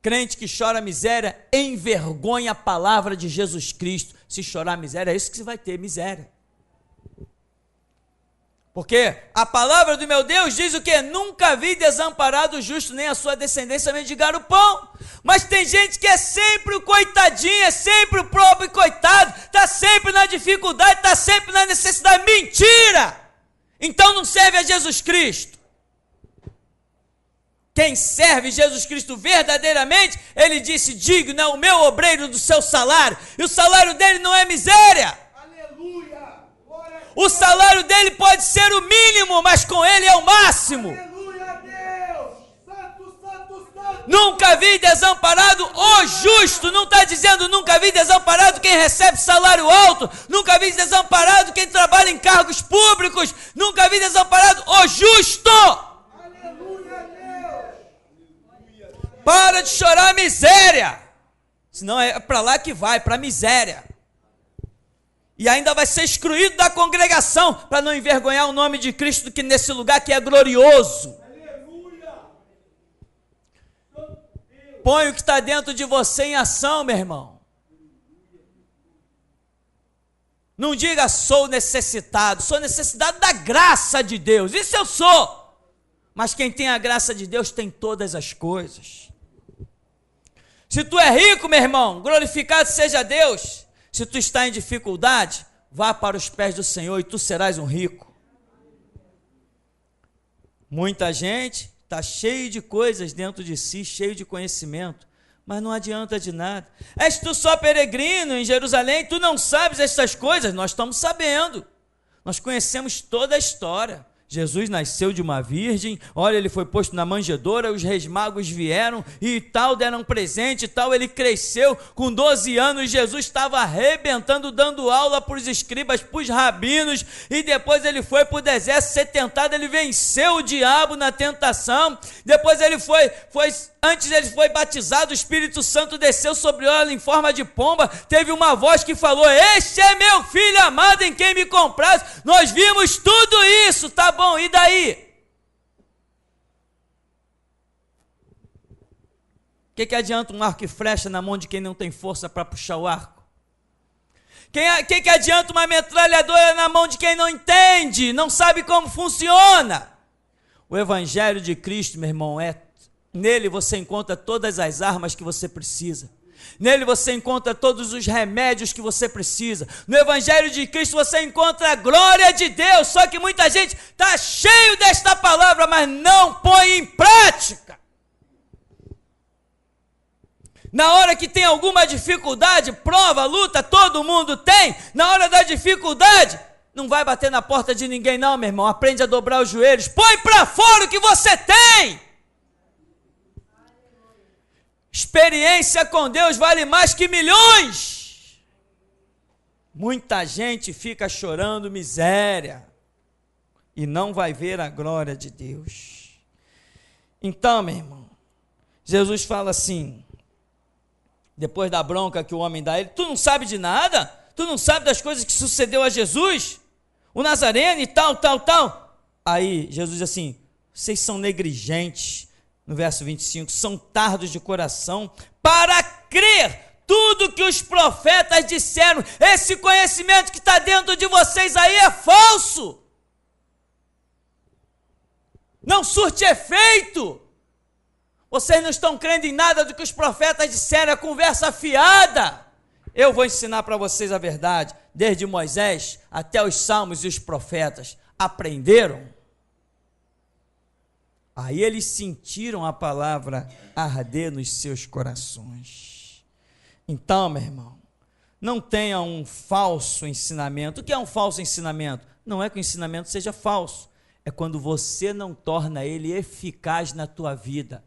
Crente que chora miséria envergonha a palavra de Jesus Cristo. Se chorar miséria, é isso que você vai ter, miséria. Porque a palavra do meu Deus diz o quê? Nunca vi desamparado o justo, nem a sua descendência mendigar o pão. Mas tem gente que é sempre o coitadinho, é sempre o próprio coitado, está sempre na dificuldade, está sempre na necessidade. Mentira! Então não serve a Jesus Cristo. Quem serve Jesus Cristo verdadeiramente, ele disse, digno é o meu obreiro do seu salário. E o salário dele não é miséria. O salário dele pode ser o mínimo, mas com ele é o máximo. Aleluia a Deus! Santo, santo, santo! Nunca vi desamparado o justo. Não está dizendo nunca vi desamparado quem recebe salário alto. Nunca vi desamparado quem trabalha em cargos públicos. Nunca vi desamparado o justo. Aleluia a Deus! Para de chorar a miséria. Senão é para lá que vai, para a miséria. E ainda vai ser excluído da congregação, para não envergonhar o nome de Cristo, que nesse lugar que é glorioso. Aleluia! Põe o que está dentro de você em ação, meu irmão. Não diga sou necessitado da graça de Deus, isso eu sou. Mas quem tem a graça de Deus tem todas as coisas. Se tu é rico, meu irmão, glorificado seja Deus. Se tu está em dificuldade, vá para os pés do Senhor e tu serás um rico. Muita gente está cheio de coisas dentro de si, cheio de conhecimento, mas não adianta de nada. És tu só peregrino em Jerusalém, tu não sabes estas coisas? Nós estamos sabendo, nós conhecemos toda a história. Jesus nasceu de uma virgem, olha, ele foi posto na manjedoura, os reis magos vieram e tal, deram presente e tal, ele cresceu, com 12 anos, Jesus estava arrebentando, dando aula para os escribas, para os rabinos, e depois ele foi para o deserto ser tentado, ele venceu o diabo na tentação, depois ele antes ele foi batizado, o Espírito Santo desceu sobre ele em forma de pomba, teve uma voz que falou, este é meu filho amado em quem me compraz, nós vimos tudo isso, tá bom, e daí? O que adianta um arco e flecha na mão de quem não tem força para puxar o arco? Que adianta uma metralhadora na mão de quem não entende, não sabe como funciona? O Evangelho de Cristo, meu irmão, nele você encontra todas as armas que você precisa. Nele você encontra todos os remédios que você precisa. No Evangelho de Cristo você encontra a glória de Deus. Só que muita gente está cheio desta palavra, mas não põe em prática. Na hora que tem alguma dificuldade, prova, luta, todo mundo tem. Na hora da dificuldade, não vai bater na porta de ninguém não, meu irmão. Aprende a dobrar os joelhos. Põe para fora o que você tem. Experiência com Deus vale mais que milhões. Muita gente fica chorando miséria e não vai ver a glória de Deus. Então, meu irmão, Jesus fala assim, depois da bronca que o homem dá a ele, tu não sabe de nada? Tu não sabe das coisas que sucedeu a Jesus? O Nazareno e tal. Aí Jesus diz assim, vocês são negligentes. No verso 25, são tardos de coração para crer tudo que os profetas disseram. Esse conhecimento que está dentro de vocês aí é falso. Não surte efeito. Vocês não estão crendo em nada do que os profetas disseram, é conversa fiada. Eu vou ensinar para vocês a verdade. Desde Moisés até os salmos e os profetas aprenderam. Aí eles sentiram a palavra arder nos seus corações. Então, meu irmão, não tenha um falso ensinamento. O que é um falso ensinamento? Não é que o ensinamento seja falso, é quando você não torna ele eficaz na tua vida.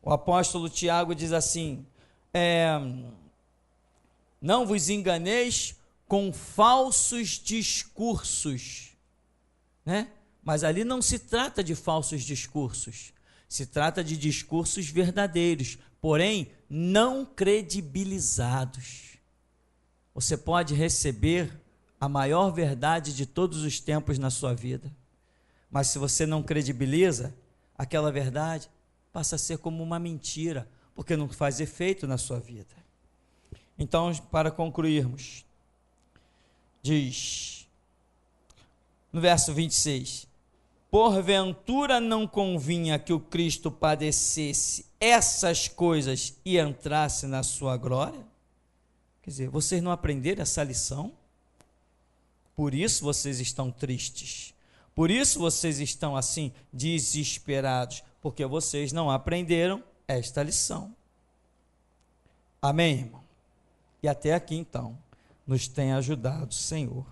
O apóstolo Tiago diz assim, não vos enganeis com falsos discursos, né? Mas ali não se trata de falsos discursos, se trata de discursos verdadeiros, porém não credibilizados. Você pode receber a maior verdade de todos os tempos na sua vida, mas se você não credibiliza, aquela verdade passa a ser como uma mentira, porque não faz efeito na sua vida. Então, para concluirmos, diz... no verso 26. Porventura não convinha que o Cristo padecesse essas coisas e entrasse na sua glória? Quer dizer, vocês não aprenderam essa lição? Por isso vocês estão tristes. Por isso vocês estão assim, desesperados, porque vocês não aprenderam esta lição. Amém, irmão? E até aqui então, nos tem ajudado, Senhor.